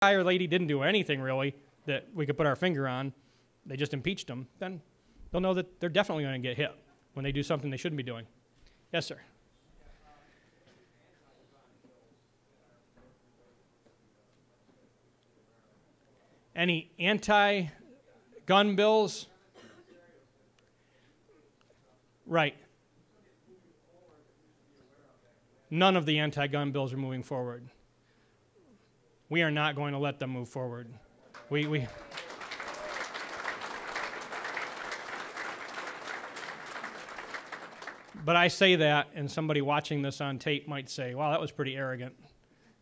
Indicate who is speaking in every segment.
Speaker 1: guy or lady didn't do anything really that we could put our finger on, they just impeached them, then they'll know that they're definitely going to get hit when they do something they shouldn't be doing. Yes, sir. Any anti-gun bills? Right. None of the anti-gun bills are moving forward. We are not going to let them move forward. But I say that, and somebody watching this on tape might say, wow, that was pretty arrogant.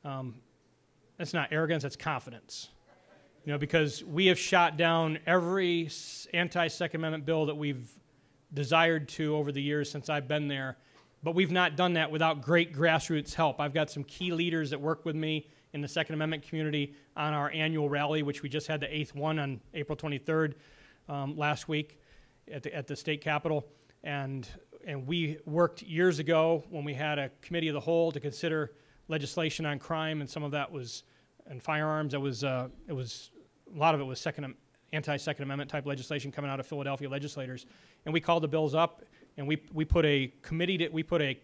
Speaker 1: That's not arrogance, that's confidence. You know, because we have shot down every anti-Second Amendment bill that we've desired to over the years since I've been there, but we've not done that without great grassroots help. I've got some key leaders that work with me in the Second Amendment community on our annual rally, which we just had the 8th one on April 23rd last week at the state capitol. And we worked years ago when we had a committee of the whole to consider legislation on crime, and some of that was, and firearms, it was a lot of it was anti-Second Amendment type legislation coming out of Philadelphia legislators. And we called the bills up, and we put a committee, we put a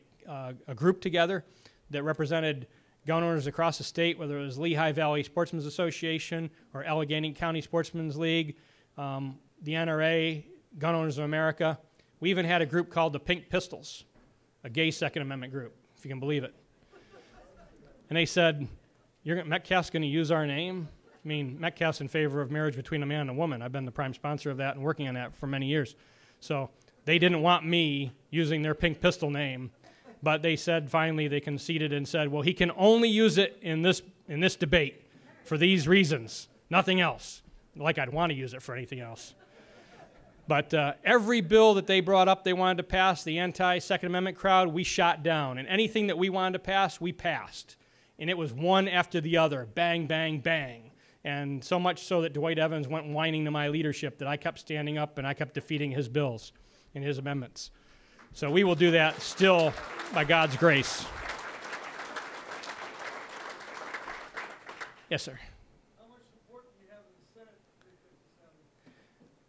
Speaker 1: group together that represented gun owners across the state, whether it was Lehigh Valley Sportsmen's Association or Allegheny County Sportsmen's League, the NRA, Gun Owners of America. We even had a group called the Pink Pistols, a gay Second Amendment group, if you can believe it. And they said, Metcalf's going to use our name? I mean, Metcalf's in favor of marriage between a man and a woman. I've been the prime sponsor of that and working on that for many years. So they didn't want me using their Pink Pistol name, but they said finally they conceded and said, well, he can only use it in this debate for these reasons, nothing else. Like I'd want to use it for anything else. But every bill that they brought up they wanted to pass, the anti-Second Amendment crowd, we shot down. And anything that we wanted to pass, we passed. And it was one after the other, bang, bang, bang. And so much so that Dwight Evans went whining to my leadership that I kept standing up and I kept defeating his bills and his amendments. So we will do that still by God's grace. Yes, sir.
Speaker 2: How much support do you have in the Senate?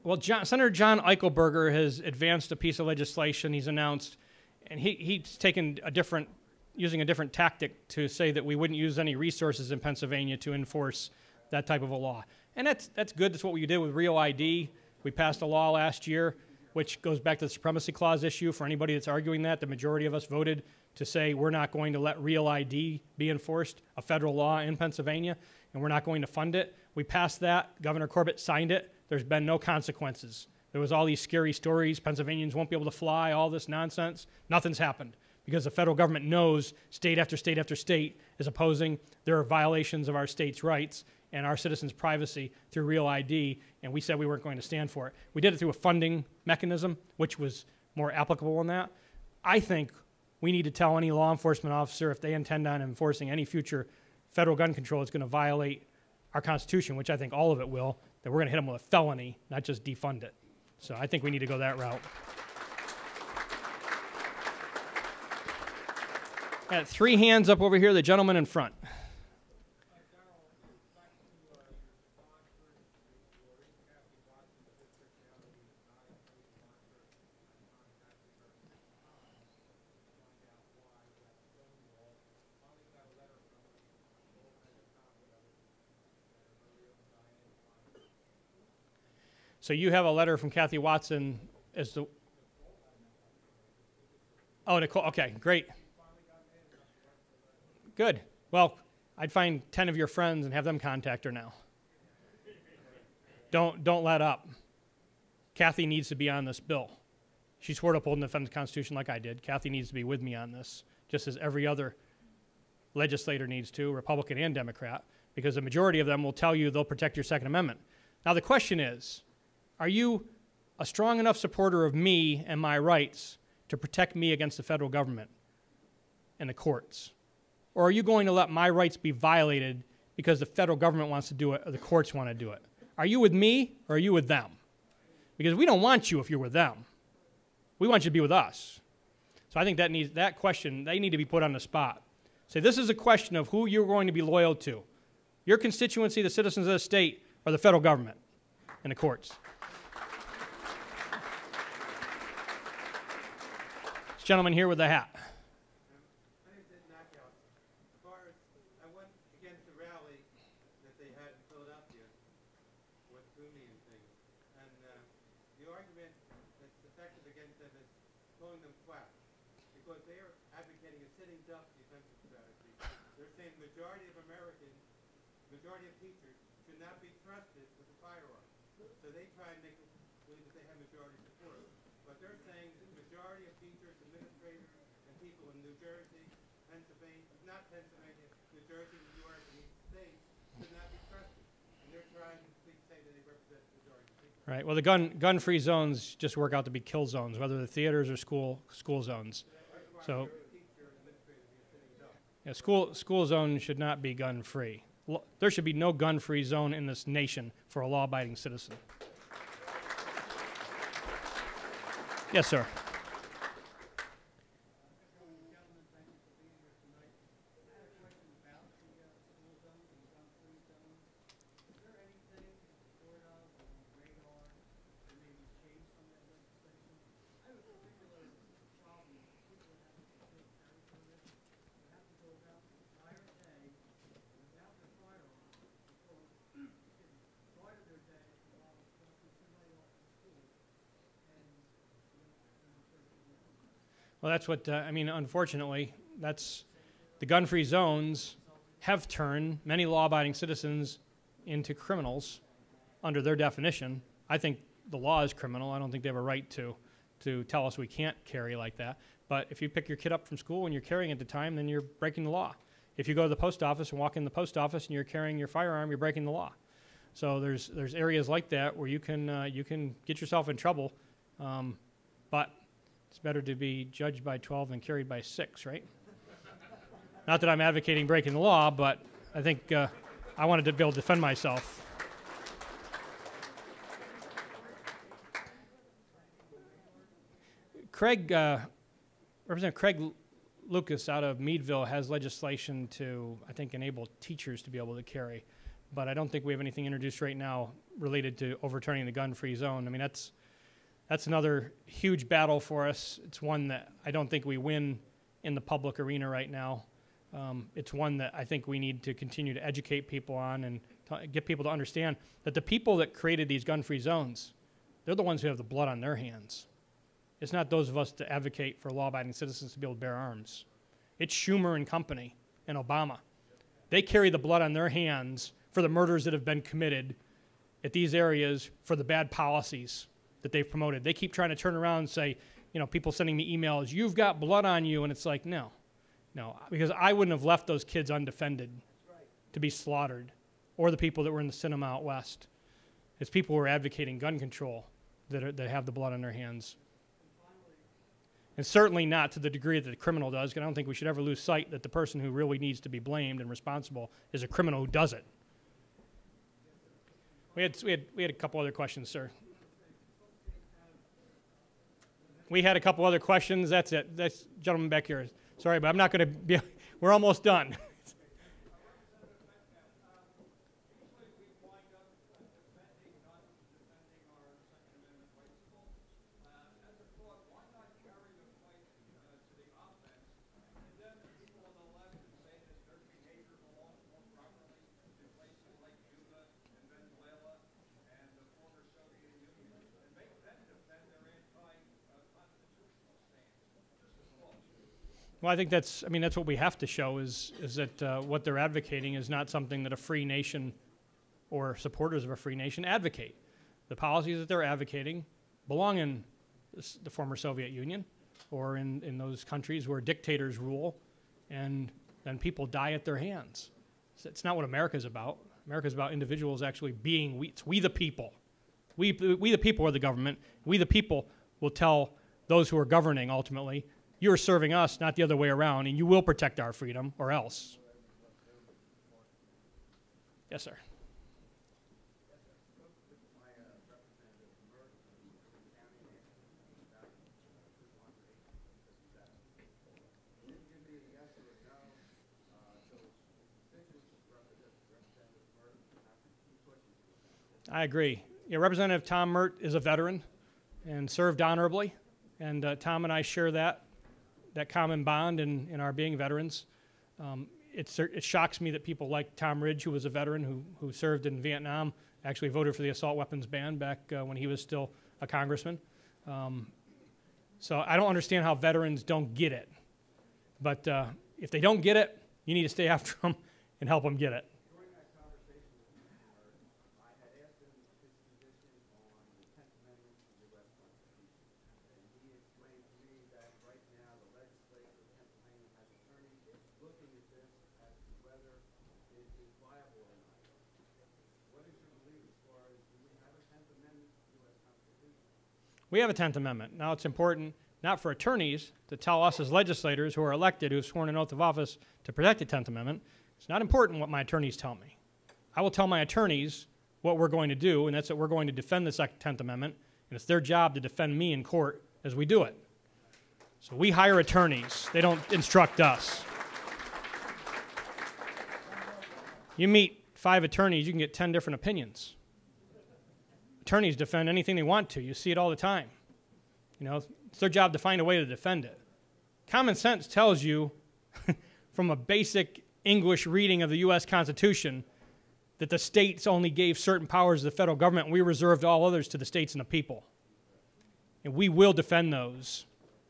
Speaker 1: Well, Senator John Eichelberger has advanced a piece of legislation he's announced, and he's taken using a different tactic to say that we wouldn't use any resources in Pennsylvania to enforce that type of a law. And that's good. That's what we did with Real ID. We passed a law last year, which goes back to the Supremacy Clause issue. For anybody that's arguing that, the majority of us voted to say we're not going to let Real ID be enforced, a federal law in Pennsylvania, and we're not going to fund it. We passed that. Governor Corbett signed it. There's been no consequences. There was all these scary stories. Pennsylvanians won't be able to fly, all this nonsense. Nothing's happened because the federal government knows state after state after state is opposing. There are violations of our state's rights and our citizens' privacy through Real ID, and we said we weren't going to stand for it. We did it through a funding mechanism, which was more applicable in that. I think we need to tell any law enforcement officer if they intend on enforcing any future federal gun control that's going to violate our Constitution, which I think all of it will, that we're going to hit them with a felony, not just defund it. So I think we need to go that route. Got 3 hands up over here, the gentleman in front. So you have a letter from Kathy Watson as the... Oh, Nicole, okay, great. Good. Well, I'd find 10 of your friends and have them contact her now. Don't let up. Kathy needs to be on this bill. She swore to uphold and defend the Constitution like I did. Kathy needs to be with me on this, just as every other legislator needs to, Republican and Democrat, because the majority of them will tell you they'll protect your Second Amendment. Now the question is, are you a strong enough supporter of me and my rights to protect me against the federal government and the courts? Or are you going to let my rights be violated because the federal government wants to do it or the courts want to do it? Are you with me or are you with them? Because we don't want you if you're with them. We want you to be with us. So I think that question, they need to be put on the spot. Say, this is a question of who you're going to be loyal to. Your constituency, the citizens of the state, are the federal government and the courts. This gentleman here with the hat.
Speaker 3: My name's Ed Knockout. As far as I went against the rally that they had in Philadelphia with Toomey and things, and the argument that's effective against them is calling them quacks, because they are advocating a sitting duck defensive strategy. They're saying the majority of Americans, majority of teachers, should not be trusted with a firearm. So they try and make it believe that they have majority support. But they're saying that the majority of teachers, administrators, and people in New Jersey, Pennsylvania, not Pennsylvania, New Jersey, New York, and these states should not be trusted. And they're trying to say that they represent the majority of people.
Speaker 1: Right. Well, the gun-free zones just work out to be kill zones, whether they're theaters or school zones. So, yeah, school zone should not be gun-free. There should be no gun-free zone in this nation for a law-abiding citizen. Yes, sir.
Speaker 2: Gentlemen, thank you for being here tonight. I had a question about the school zones and gun-free zones. Is there anything in support of or on the radar to maybe change some of that legislation? I have a particular problem with people that have to fulfill carry permits. They have to go about the entire day without their firearm before, part of their day involves dropping somebody off at school and
Speaker 1: Well, that's what, I mean, unfortunately, that's, the gun-free zones have turned many law-abiding citizens into criminals under their definition. I think the law is criminal. I don't think they have a right to tell us we can't carry like that. But if you pick your kid up from school and you're carrying at the time, then you're breaking the law. If you go to the post office and walk in the post office and you're carrying your firearm, you're breaking the law. So there's areas like that where you can get yourself in trouble, but it's better to be judged by 12 and carried by 6, right? Not that I'm advocating breaking the law, but I think I wanted to be able to defend myself. Representative Craig Lucas out of Meadville has legislation to, I think, enable teachers to be able to carry, but I don't think we have anything introduced right now related to overturning the gun-free zone. I mean, that's another huge battle for us. It's one that I don't think we win in the public arena right now. It's one that I think we need to continue to educate people on and get people to understand that the people that created these gun-free zones, they're the ones who have the blood on their hands. It's not those of us that advocate for law-abiding citizens to be able to bear arms. It's Schumer and company and Obama. They carry the blood on their hands for the murders that have been committed at these areas, for the bad policies that they've promoted. They keep trying to turn around and say, you know, people sending me emails, you've got blood on you, and it's like, no, because I wouldn't have left those kids undefended to be slaughtered, or the people that were in the cinema out west. It's people who are advocating gun control that have the blood on their hands. And certainly not to the degree that the criminal does, because I don't think we should ever lose sight that the person who really needs to be blamed and responsible is a criminal who does it. We had a couple other questions, sir. We had a couple other questions. That's it. That's gentleman back here. Sorry, but I'm not going to be. We're almost done. Well, I think that's what we have to show is that what they're advocating is not something that a free nation or supporters of a free nation advocate. The policies that they're advocating belong in the former Soviet Union or in those countries where dictators rule and then people die at their hands. It's not what America's about. America's about individuals actually being, it's we the people. We the people are the government. We the people will tell those who are governing ultimately, you're serving us, not the other way around, and you will protect our freedom, or else. Yes, sir. I agree. Yeah, Representative Tom Mert is a veteran and served honorably, and Tom and I share that common bond in our being veterans. It shocks me that people like Tom Ridge, who was a veteran who served in Vietnam, actually voted for the assault weapons ban back when he was still a congressman. So I don't understand how veterans don't get it. But if they don't get it, you need to stay after them and help them get it.
Speaker 3: During that conversation with Mr. Hart, I had asked him his position on the 10th Amendment to the U.S. Constitution. And he explained to me that right now the legislature of Pennsylvania has attorneys looking at this as to whether it is viable or not. What is your belief as far as do we have a 10th Amendment to the U.S. Constitution?
Speaker 1: We have a 10th Amendment. Now it's important not for attorneys to tell us as legislators who are elected, who have sworn an oath of office to protect the 10th Amendment. It's not important what my attorneys tell me. I will tell my attorneys what we're going to do, and that's that we're going to defend the 10th Amendment, and it's their job to defend me in court as we do it. So we hire attorneys. They don't instruct us. You meet 5 attorneys, you can get 10 different opinions. Attorneys defend anything they want to. You see it all the time. You know, it's their job to find a way to defend it. Common sense tells you from a basic English reading of the U.S. Constitution that the states only gave certain powers to the federal government, and we reserved all others to the states and the people. And we will defend those.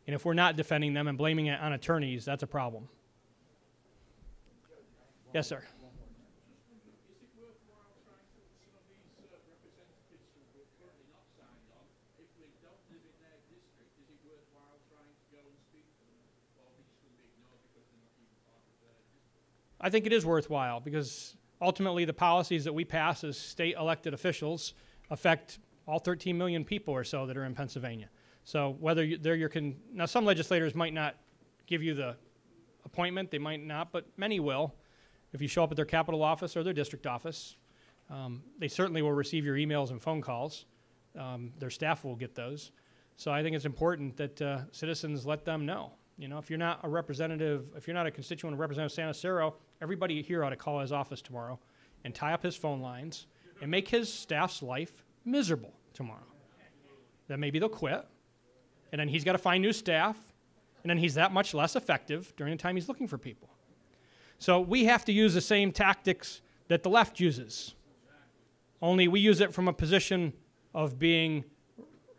Speaker 1: And if we're not defending them and blaming it on attorneys, that's a problem. Yes, sir. I think it is worthwhile because ultimately the policies that we pass as state elected officials affect all 13 million people or so that are in Pennsylvania. So whether now some legislators might not give you the appointment, they might not, but many will. If you show up at their capital office or their district office, they certainly will receive your emails and phone calls. Their staff will get those. So I think it's important that citizens let them know. You know, if you're not a representative, if you're not a constituent of Representative Sanacero, everybody here ought to call his office tomorrow and tie up his phone lines and make his staff's life miserable tomorrow. Then maybe they'll quit, and then he's got to find new staff, and then he's that much less effective during the time he's looking for people. So we have to use the same tactics that the left uses, only we use it from a position of being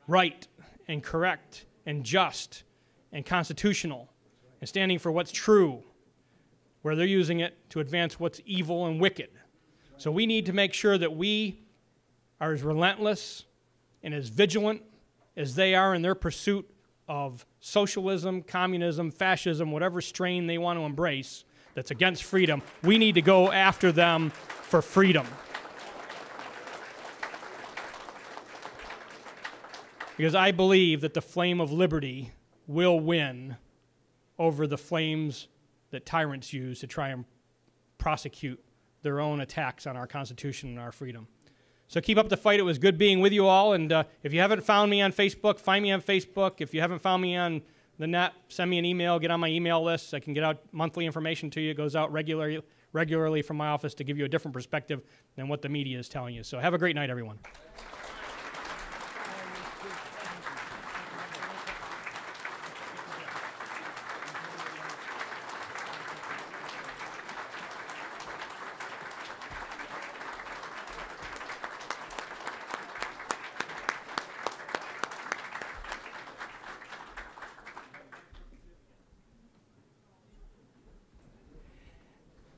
Speaker 1: right and correct and just and constitutional and standing for what's true, where they're using it to advance what's evil and wicked. So we need to make sure that we are as relentless and as vigilant as they are in their pursuit of socialism, communism, fascism, whatever strain they want to embrace that's against freedom. We need to go after them for freedom. Because I believe that the flame of liberty will win over the flames that tyrants use to try and prosecute their own attacks on our Constitution and our freedom. So keep up the fight. It was good being with you all. And if you haven't found me on Facebook, find me on Facebook. If you haven't found me on the net, send me an email. Get on my email list. I can get out monthly information to you. It goes out regularly from my office to give you a different perspective than what the media is telling you. So have a great night, everyone.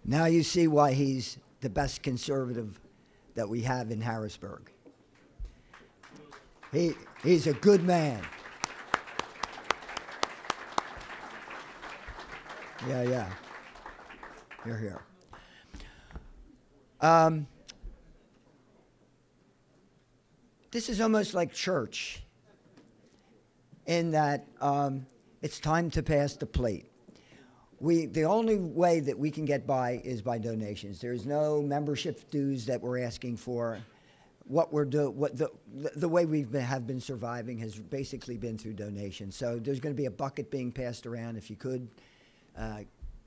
Speaker 4: Now you see why he's the best conservative that we have in Harrisburg. He's a good man. Yeah. You're here. This is almost like church in that it's time to pass the plate. The only way that we can get by is by donations. There's no membership dues that we're asking for. What we're the way have been surviving has basically been through donations. So there's going to be a bucket being passed around. If you could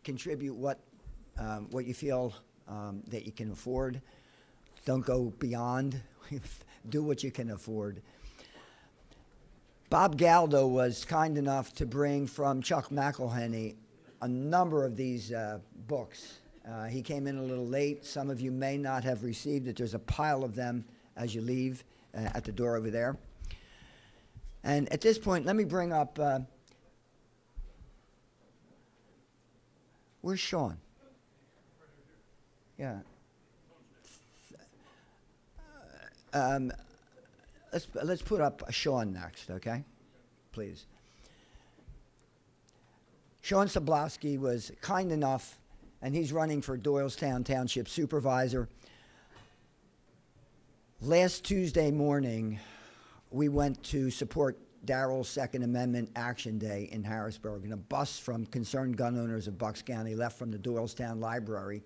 Speaker 4: contribute what you feel that you can afford. Don't go beyond Do what you can afford. Bob Galdo was kind enough to bring from Chuck McElhenney a number of these books. He came in a little late. Some of you may not have received it. There's a pile of them as you leave at the door over there. And at this point, let me bring up, where's Sean? Yeah. Let's put up Sean next, okay? Please. Sean Soblowski was kind enough, and he's running for Doylestown Township Supervisor. Last Tuesday morning, we went to support Darrell's Second Amendment Action Day in Harrisburg, and a bus from Concerned Gun Owners of Bucks County left from the Doylestown Library.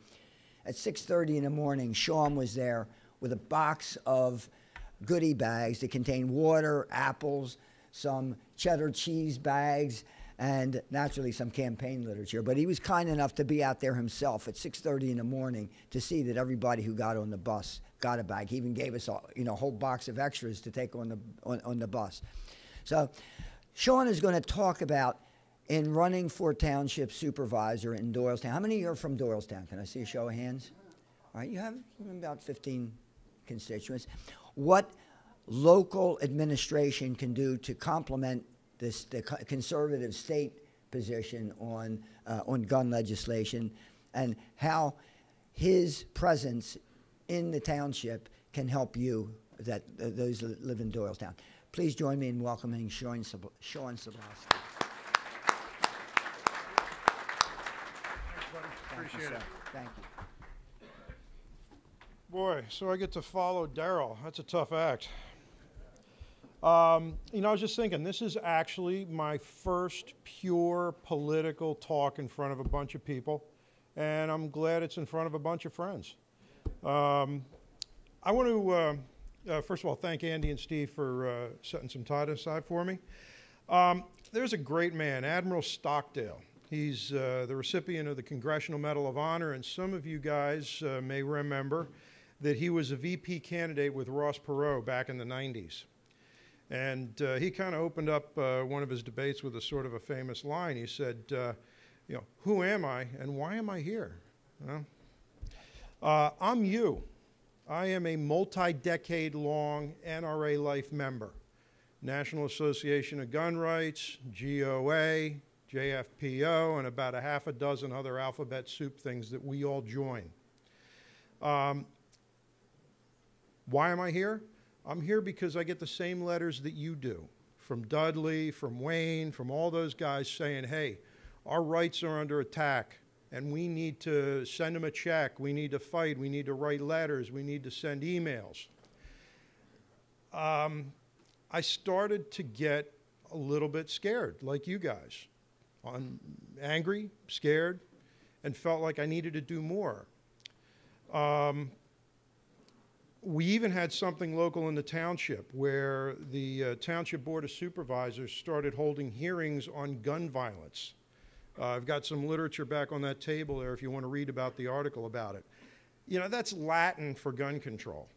Speaker 4: At 6:30 in the morning, Sean was there with a box of goodie bags that contained water, apples, some cheddar cheese bags, and naturally some campaign literature. But he was kind enough to be out there himself at 6:30 in the morning to see that everybody who got on the bus got a bag. He even gave us a whole box of extras to take on the bus. So Sean is going to talk about in running for township supervisor in Doylestown. How many of you are from Doylestown? Can I see a show of hands? All right, you have about 15 constituents. What local administration can do to complement the conservative state position on gun legislation, and how his presence in the township can help you, those that live in Doylestown. Please join me in welcoming Sean Soblowski.
Speaker 5: Appreciate it.
Speaker 4: Thank you.
Speaker 5: Boy, so I get to follow Darrell. That's a tough act. I was just thinking, this is actually my first pure political talk in front of a bunch of people, and I'm glad it's in front of a bunch of friends. I want to, first of all, thank Andy and Steve for setting some time aside for me. There's a great man, Admiral Stockdale. He's the recipient of the Congressional Medal of Honor, and some of you guys may remember that he was a VP candidate with Ross Perot back in the 90s. And he kind of opened up one of his debates with a sort of a famous line. He said, who am I and why am I here? I'm you. I am a multi-decade-long NRA Life member, National Association of Gun Rights, GOA, JFPO, and about a half a dozen other alphabet soup things that we all join. Why am I here? I'm here because I get the same letters that you do, from Dudley, from Wayne, from all those guys saying, hey, our rights are under attack, and we need to send them a check, we need to fight, we need to write letters, we need to send emails. I started to get a little bit scared, like you guys. I'm angry, scared, and felt like I needed to do more. We even had something local in the township where the Township Board of Supervisors started holding hearings on gun violence. I've got some literature back on that table there if you want to read about the article about it. That's Latin for gun control.